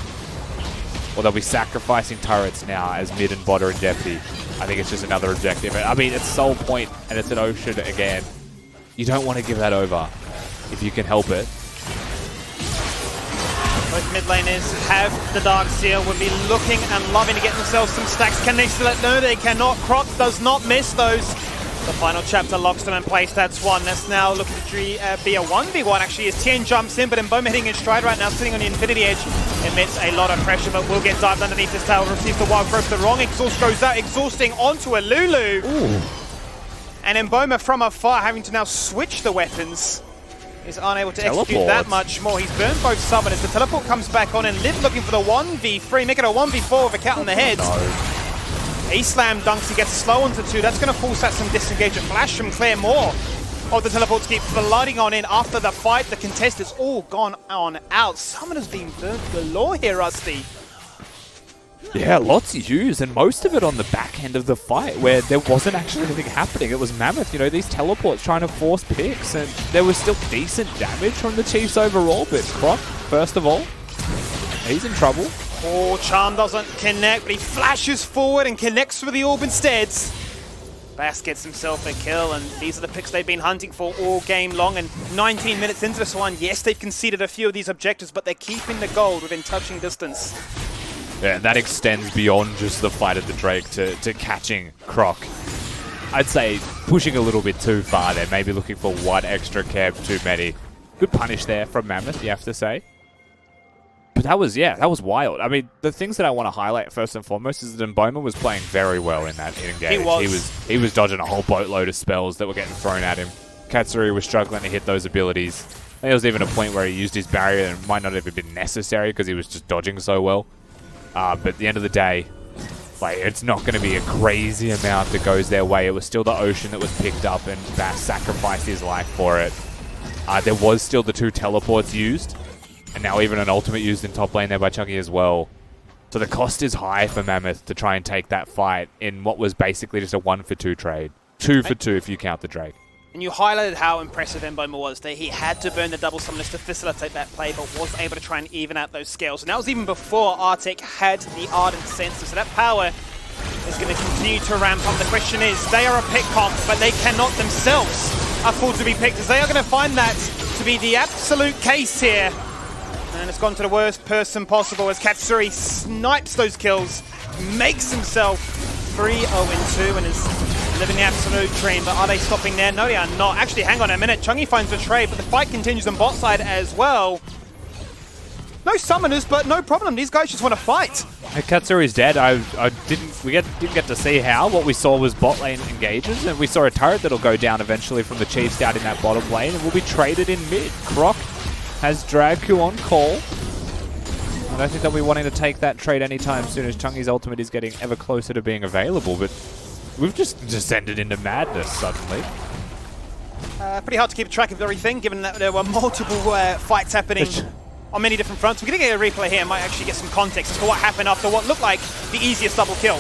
Or they'll be sacrificing turrets now as mid and bot are in jeopardy. I think it's just another objective. I mean, it's Soul Point and it's an Ocean again. You don't want to give that over if you can help it. Both mid laners have the Dark Seal, will be looking and loving to get themselves some stacks. Can they still? No, they cannot. Croc does not miss those. The final chapter locks them in place. That's one. That's now looking to be a 1v1 actually as Tien jumps in, but Mboma hitting in stride right now, sitting on the Infinity Edge, emits a lot of pressure, but will get dived underneath his tail, receives the wild growth. The wrong exhaust goes out, exhausting onto a Lulu. Ooh. And Mboma from afar having to now switch the weapons. Is unable to execute that much more. He's burned both summoners. The teleport comes back on, and Liv looking for the 1v3, make it a 1v4 with a cat on the head. A slam dunks, he gets slow onto 2. That's going to force out some disengage. A flash from Claire Moore. Oh, the teleport to keep flooding on in after the fight. The contest has all gone on out. Summoners being burnt galore here, Rusty. Yeah, lots used, and most of it on the back end of the fight where there wasn't actually anything happening. It was Mammoth, you know, these teleports trying to force picks, and there was still decent damage from the Chiefs overall, but Croc, first of all, he's in trouble. Oh, Charm doesn't connect, but he flashes forward and connects with the orb instead. Bass gets himself a kill, and these are the picks they've been hunting for all game long. And 19 minutes into this one, yes, they've conceded a few of these objectives, but they're keeping the gold within touching distance. Yeah, that extends beyond just the fight at the Drake to catching Croc. I'd say pushing a little bit too far there, maybe looking for one extra Kev too many. Good punish there from Mammoth, you have to say. But that was wild. I mean, the things that I want to highlight first and foremost is that Mboma was playing very well in that engage. He was dodging a whole boatload of spells that were getting thrown at him. Katsuri was struggling to hit those abilities. I think there was even a point where he used his barrier and it might not have even been necessary because he was just dodging so well. But at the end of the day, like, it's not going to be a crazy amount that goes their way. It was still the Ocean that was picked up, and Bass sacrificed his life for it. There was still the 2 teleports used. And now even an ultimate used in top lane there by Chunky as well. So the cost is high for Mammoth to try and take that fight in what was basically just a 1-for-2 trade. 2 for 2 if you count the Drake. And you highlighted how impressive Mboma was, that he had to burn the double summoners to facilitate that play, but was able to try and even out those scales. And that was even before Arctic had the Ardent Sensor. So that power is going to continue to ramp up. The question is, they are a pick comp, but they cannot themselves afford to be picked, as they are going to find that to be the absolute case here. And it's gone to the worst person possible as Katsuri snipes those kills, makes himself 3-0-2 and is living the absolute dream. But are they stopping there? No, they are not. Actually, hang on a minute. Chungy finds a trade, but the fight continues on bot side as well. No summoners, but no problem. These guys just want to fight. Katsuri's dead. We didn't get to see how. What we saw was bot lane engages, and we saw a turret that'll go down eventually from the Chiefs down in that bottom lane, and will be traded in mid. Croc has Dragku on call. I don't think they'll be wanting to take that trade anytime soon, as Chungy's ultimate is getting ever closer to being available, but we've just descended into madness suddenly. Pretty hard to keep track of everything, given that there were multiple fights happening on many different fronts. We're going to get a replay here and might actually get some context as to what happened after what looked like the easiest double kill.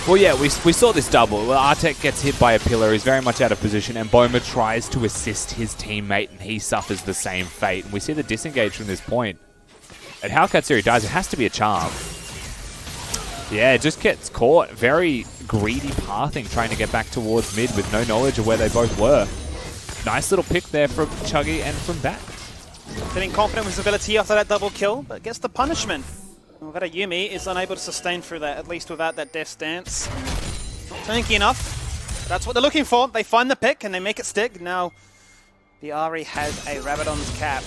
Well, yeah, we saw this double. Well, Artek gets hit by a pillar. He's very much out of position, and Boma tries to assist his teammate, and he suffers the same fate. And we see the disengage from this point. And how Katsuri dies, it has to be a charm. Yeah, it just gets caught. Very greedy pathing, trying to get back towards mid with no knowledge of where they both were. Nice little pick there from Chuggy and from Bat. Feeling confident with his ability after that double kill, but gets the punishment. Well, Yumi is unable to sustain through that, at least without that death stance. Not tanky enough. But that's what they're looking for. They find the pick and they make it stick. Now, the Ahri has a Rabadon's cap.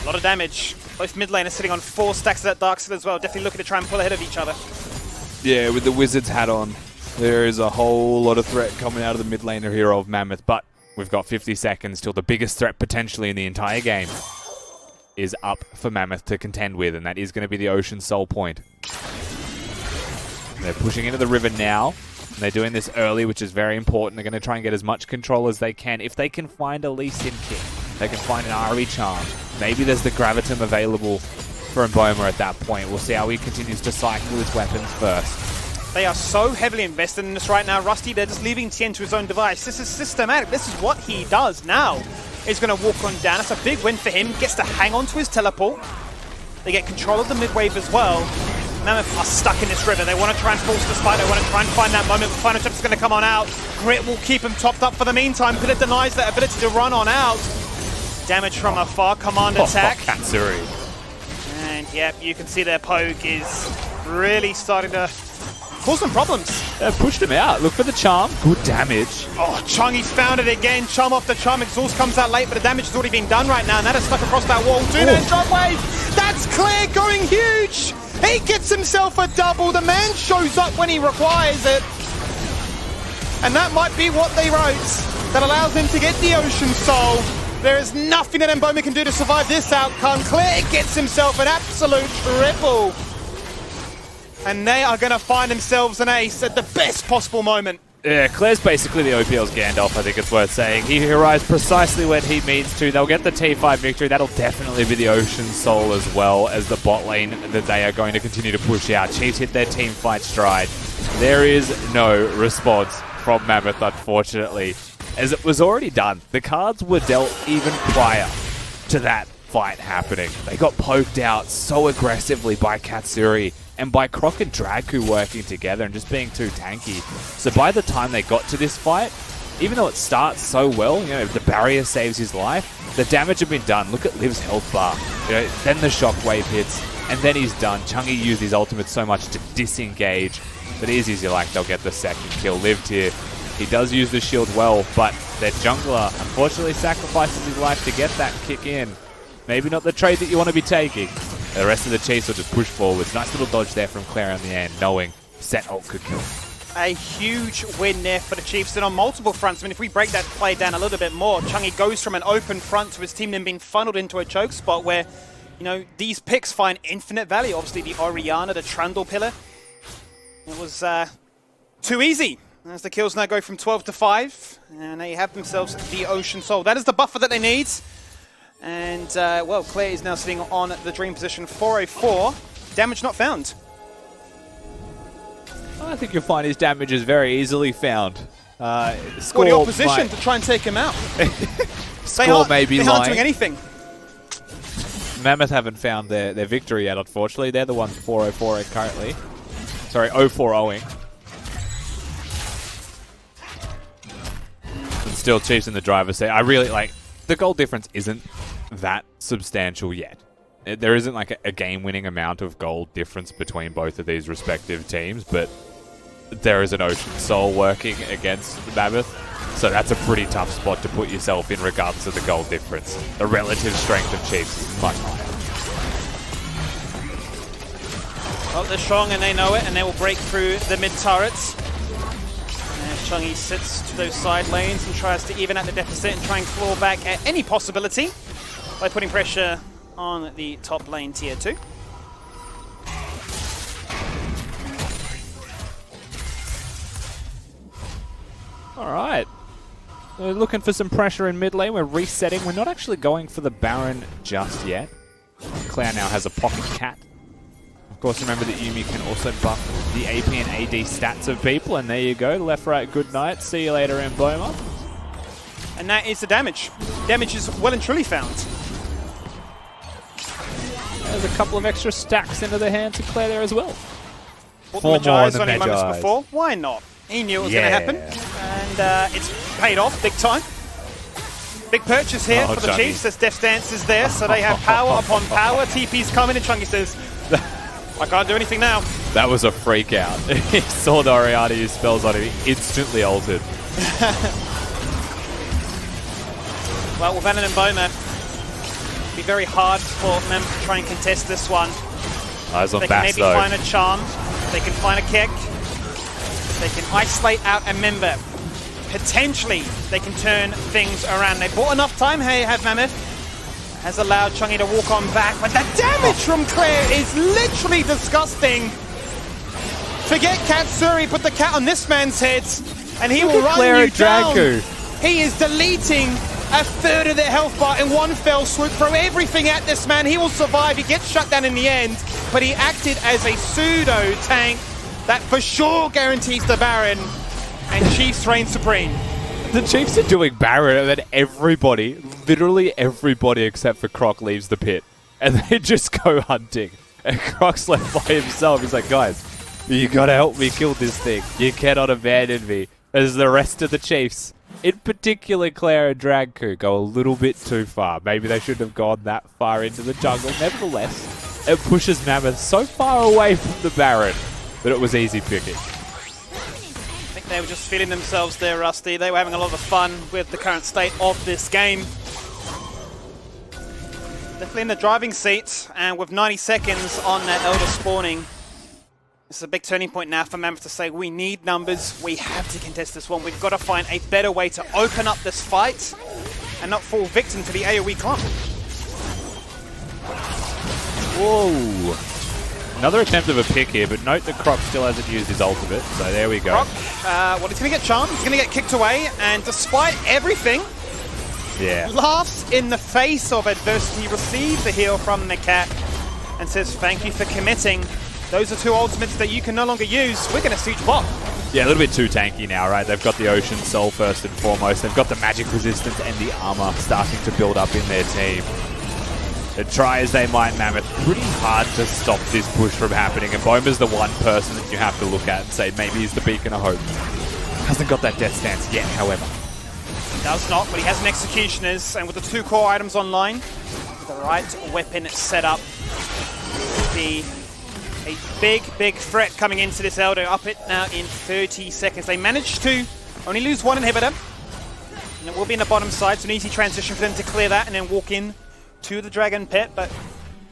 A lot of damage. Both mid laners sitting on 4 stacks of that Dark Seal as well. Definitely looking to try and pull ahead of each other. Yeah, with the Wizard's hat on, there is a whole lot of threat coming out of the mid laner here of Mammoth, but we've got 50 seconds till the biggest threat potentially in the entire game is up for Mammoth to contend with, and that is going to be the Ocean Soul Point. They're pushing into the river now, and they're doing this early, which is very important. They're going to try and get as much control as they can. If they can find a Lee Sin kick, they can find an Ahri charm. Maybe there's the Gravitum available for Mboma at that point. We'll see how he continues to cycle his weapons first. They are so heavily invested in this right now. Rusty, they're just leaving Tien to his own device. This is systematic. This is what he does now. He's going to walk on down. That's a big win for him. Gets to hang on to his teleport. They get control of the mid-wave as well. Mammoth are stuck in this river. They want to try and force the spike. They want to try and find that moment. Final Chip is going to come on out. Grit will keep him topped up for the meantime. Pillar denies that ability to run on out. Damage from afar. Command attack. Katsuri. And yep, you can see their poke is really starting to cause some problems. Pushed him out. Look for the charm. Good damage. Oh, Chungy's found it again. Charm off the charm. Exhaust comes out late, but the damage has already been done right now, and that is stuck across that wall. 2-man drop wave. That's Claire going huge. He gets himself a double. The man shows up when he requires it. And that might be what they wrote that allows him to get the Ocean Soul. There is nothing that Mboma can do to survive this outcome. Claire gets himself an absolute triple. And they are going to find themselves an ace at the best possible moment. Yeah, Claire's basically the OPL's Gandalf, I think it's worth saying. He arrives precisely when he means to. They'll get the T5 victory. That'll definitely be the Ocean Soul as well as the bot lane that they are going to continue to push out. Chiefs hit their team fight stride. There is no response from Mammoth, unfortunately, as it was already done. The cards were dealt even prior to that fight happening. They got poked out so aggressively by Katsuri and by Croc and Dragku working together and just being too tanky. So by the time they got to this fight, even though it starts so well, you know, the barrier saves his life, the damage had been done. Look at Liv's health bar. You know, then the shockwave hits, and then he's done. Chungi used his ultimate so much to disengage, but easy as you like, they'll get the second kill. Lived here. He does use the shield well, but their jungler unfortunately sacrifices his life to get that kick in. Maybe not the trade that you want to be taking. The rest of the Chiefs will just push forwards. Nice little dodge there from Claire on the end, knowing set ult could kill. A huge win there for the Chiefs, and on multiple fronts. I mean, if we break that play down a little bit more, Chungi goes from an open front to his team then being funneled into a choke spot where, you know, these picks find infinite value. Obviously, the Orianna, the Trundle pillar. It was too easy. As the kills now go from 12 to 5, and they have themselves the Ocean Soul. That is the buffer that they need. And, well, Claire is now sitting on the dream position 404. Damage not found. I think you'll find his damage is very easily found. Score the opposition to try and take him out. Score may be lying. They aren't doing anything. Mammoth haven't found their victory yet, unfortunately. They're the ones 404 currently. Sorry, 0-4-0-ing. And still Chiefs in the driver's seat. I really like... The goal difference isn't that substantial yet. There isn't like a game-winning amount of goal difference between both of these respective teams, but there is an Ocean Soul working against Mammoth, so that's a pretty tough spot to put yourself in regards to the goal difference. The relative strength of Chiefs is much higher. Well, they're strong and they know it, and they will break through the mid-turrets. Chungi sits to those side lanes and tries to even out the deficit and try and claw back at any possibility by putting pressure on the top lane tier 2. Alright. We're looking for some pressure in mid lane. We're resetting. We're not actually going for the Baron just yet. Claire now has a pocket cat. Of course, remember that Yuumi can also buff the AP and AD stats of people, and there you go. Left, right, good night. See you later, Mboma. And that is the damage. Damage is well and truly found. There's a couple of extra stacks into the hands of Claire there as well. Put the Magi's only moments before. Why not? He knew it was going to happen. And it's paid off big time. Big purchase here for the Chungi. Chiefs as Death Dance is there, so they have power upon power. TP's coming and Chungi says, I can't do anything now. That was a freak out. He saw the Orianna use spells on him. He instantly altered. Well, with Venom and Boma, it'd be very hard for them to try and contest this one. Eyes on They can Bass, maybe though. find a charm. They can find a kick. They can isolate out a member. Potentially, they can turn things around. They bought enough time. Hey, have Mammoth. Has allowed Chungi to walk on back, but the damage from Claire is literally disgusting. Forget Katsuri, put the cat on this man's head, and he will run Claire you down. Dragku. He is deleting a third of their health bar in one fell swoop. Throw everything at this man. He will survive. He gets shut down in the end, but he acted as a pseudo tank that for sure guarantees the Baron, and Chiefs reign supreme. The Chiefs are doing Baron, and then everybody, literally everybody except for Croc leaves the pit. And they just go hunting. And Croc's left by himself. He's like, guys, you gotta help me kill this thing. You cannot abandon me. As the rest of the Chiefs, in particular Claire and Dragku, go a little bit too far. Maybe they shouldn't have gone that far into the jungle. Nevertheless, it pushes Mammoth so far away from the Baron that it was easy picking. I think they were just feeling themselves there, Rusty. They were having a lot of fun with the current state of this game. Definitely in the driving seat, and with 90 seconds on that Elder spawning, this is a big turning point now for Mammoth to say, we need numbers, we have to contest this one. We've got to find a better way to open up this fight and not fall victim to the AoE clump. Whoa. Another attempt of a pick here, but note that Croc still hasn't used his ultimate, so there we go. Croc, well, he's going to get charmed, he's going to get kicked away, and despite everything, laughs in the face of adversity, receives the heal from the cat, and says, thank you for committing. Those are 2 ultimates that you can no longer use. We're going to siege bot. Yeah, a little bit too tanky now, right? They've got the Ocean Soul first and foremost. They've got the magic resistance and the armor starting to build up in their team. And try as they might, Mammoth, pretty hard to stop this push from happening. And Boma's the one person that you have to look at and say maybe he's the beacon of hope. Hasn't got that death stance yet, however. He does not, but he has an Executioners, and with the 2 core items online, with the right weapon set up, will be a big threat coming into this Eldo. Up it now in 30 seconds. They managed to only lose 1 inhibitor, and it will be in the bottom side, so an easy transition for them to clear that and then walk in to the Dragon Pit. But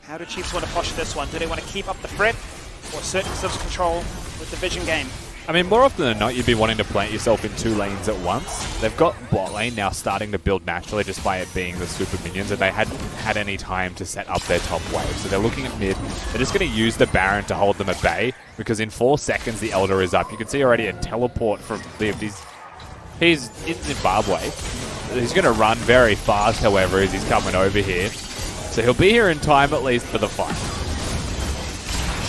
how do Chiefs want to posture this one? Do they want to keep up the threat or assert themselves control with the vision game? I mean, more often than not, you'd be wanting to plant yourself in 2 lanes at once. They've got bot lane now starting to build naturally just by it being the super minions, and they hadn't had any time to set up their top wave. So they're looking at mid. They're just going to use the Baron to hold them at bay, because in 4 seconds the Elder is up. You can see already a teleport from Liv. He's in Zimbabwe. He's going to run very fast, however, as he's coming over here. So he'll be here in time at least for the fight.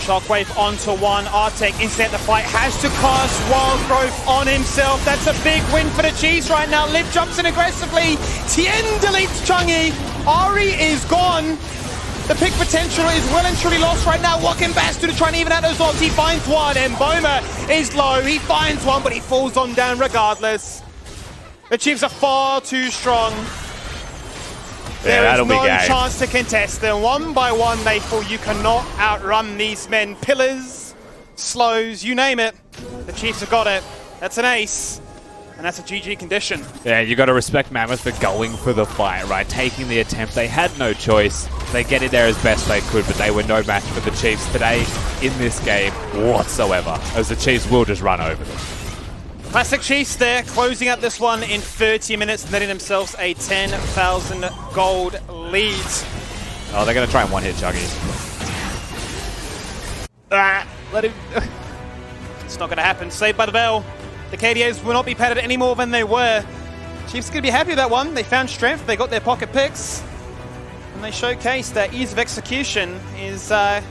Shockwave onto 1. Artek, instant the fight, has to cast Wild Growth on himself. That's a big win for the Chiefs right now. Liv jumps in aggressively. Tien deletes Chungy. Ari is gone. The pick potential is well and truly lost right now. What can Bass do to try and even out those odds? He finds 1, and Boma is low. He finds 1, but he falls on down regardless. The Chiefs are far too strong. There is no chance to contest them. 1 by 1 they fall. You cannot outrun these men. Pillars, slows, you name it. The Chiefs have got it. That's an ace. And that's a GG condition. Yeah, you got to respect Mammoth for going for the fight, right? Taking the attempt. They had no choice. They get it there as best they could, but they were no match for the Chiefs today in this game whatsoever, as the Chiefs will just run over them. Classic Chiefs there, closing out this one in 30 minutes, netting themselves a 10,000 gold lead. Oh, they're going to try and one-hit Chuggy. Let him... It's not going to happen. Saved by the bell. The KDAs will not be padded any more than they were. Chiefs are going to be happy with that one. They found strength, they got their pocket picks, and they showcased that ease of execution is the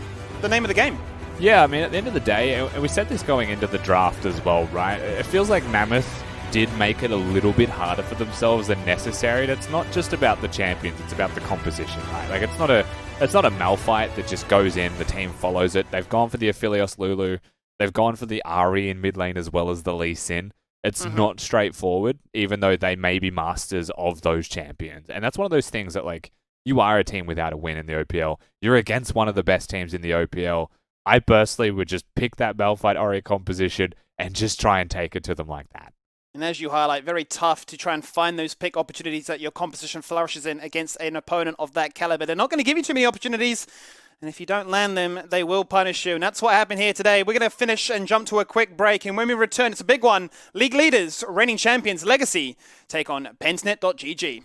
name of the game. Yeah, I mean, at the end of the day, and we said this going into the draft as well, right? It feels like Mammoth did make it a little bit harder for themselves than necessary. It's not just about the champions, it's about the composition, right? Like, it's not a Malphite that just goes in, the team follows it. They've gone for the Aphelios Lulu. They've gone for the Ahri in mid lane as well as the Lee Sin. It's not straightforward, even though they may be masters of those champions. And that's one of those things that, like, you are a team without a win in the OPL. You're against one of the best teams in the OPL. I personally would just pick that Malphite Ahri composition and just try and take it to them like that. And as you highlight, very tough to try and find those pick opportunities that your composition flourishes in against an opponent of that caliber. They're not going to give you too many opportunities, and if you don't land them, they will punish you. And that's what happened here today. We're going to finish and jump to a quick break, and when we return, it's a big one. League leaders, reigning champions, Legacy, take on Pentnet.gg.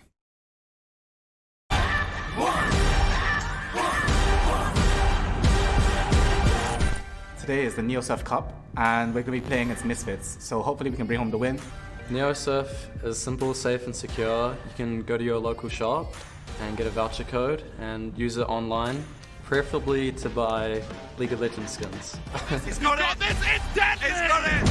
Today is the NeoSurf Cup, and we're going to be playing against Misfits, so hopefully we can bring home the win. NeoSurf is simple, safe and secure. You can go to your local shop and get a voucher code and use it online, preferably to buy League of Legends skins. He's got it! This is deadly! He's got it!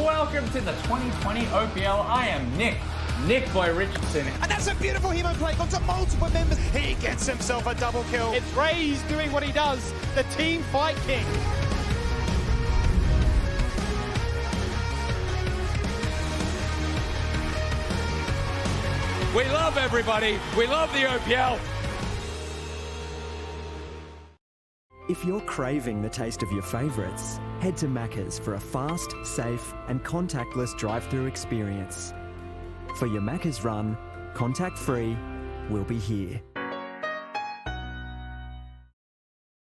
Welcome to the 2020 OPL. I am Nick Boy Richardson. And that's a beautiful hemo play, got to multiple members. He gets himself a double kill. It's Ray's doing what he does, the team fight king. We love everybody. We love the OPL. If you're craving the taste of your favourites, head to Macca's for a fast, safe and contactless drive-through experience. For your Macca's run, contact-free, we'll be here.